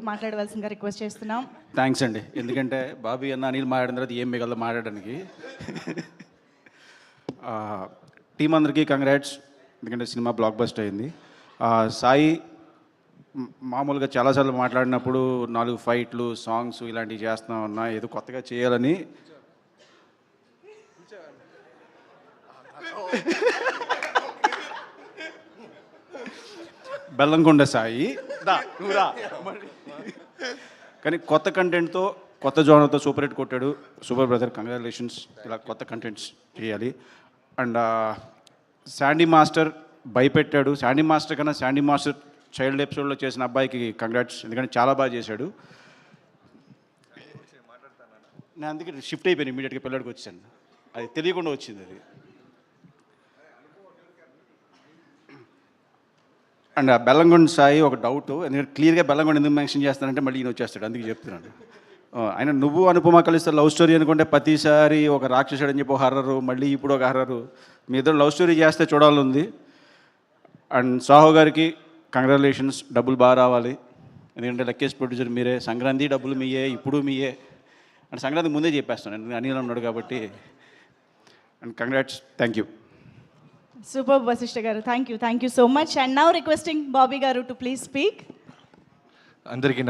మాట్లాడవలసిందిగా రిక్వెస్ట్ చేస్తున్నాం. థ్యాంక్స్ అండి. ఎందుకంటే బాబీ అన్న అనిల్ మాట్లాడిన తర్వాత ఏం మిగలదు మాట్లాడడానికి. టీం అందరికీ కంగ్రాట్స్, ఎందుకంటే సినిమా బ్లాక్ బస్టర్ అయింది. సాయి మామూలుగా చాలాసార్లు మాట్లాడినప్పుడు 4 ఫైట్లు, సాంగ్స్ ఇలాంటివి చేస్తున్నాం అన్నా, ఏదో కొత్తగా చేయాలని. బెల్లంకొండ సాయి కానీ కొత్త కంటెంట్తో, కొత్త జోనర్తో సూపర్ హిట్ కొట్టాడు. Super brother, congratulations. ఇలా కొత్త కంటెంట్స్ చేయాలి. అండ్ శాండీ మాస్టర్ భయపెట్టాడు. శాండీ మాస్టర్ కన్నా శాండీ మాస్టర్ చైల్డ్ ఎపిసోడ్లో చేసిన అబ్బాయికి కంగ్రాట్స్, ఎందుకంటే చాలా బాగా చేశాడు. నేను అందుకే షిఫ్ట్ అయిపోయాను, ఇమీడియట్గా పిల్లడికి వచ్చాను. అది తెలియకుండా వచ్చింది అది. అండ్ బెల్లంకొండ సాయి ఒక డౌట్, ఎందుకంటే క్లియర్గా బెల్లంకొండ ఎందుకు మెన్షన్ చేస్తానంటే మళ్ళీ ఈయన వచ్చేస్తాడు, అందుకే చెప్తున్నాను. ఆయన నువ్వు అనుపమ కలిస్తే లవ్ స్టోరీ అనుకుంటే ప్రతిసారి ఒక రాక్షసుడు అని చెప్పి ఒక హర్రరు, మళ్ళీ ఇప్పుడు ఒక హర్రరు. మీ ఇద్దరు లవ్ స్టోరీ చేస్తే చూడాలని. అండ్ సాహో గారికి కంగ్రాచులేషన్స్, డబ్బులు బాగా రావాలి, ఎందుకంటే లక్కీస్ ప్రొడ్యూసర్ మీరే. సంక్రాంతి డబ్బులు మీయే, ఇప్పుడు మీయే. అండ్ సంక్రాంతి ముందే చెప్పేస్తాను, ఎందుకంటే అనిల్ ఉన్నాడు కాబట్టి. And congrats, thank you. Super Vashishta garu, thank you so much. And now requesting Bobby garu to please speak. అందరికీ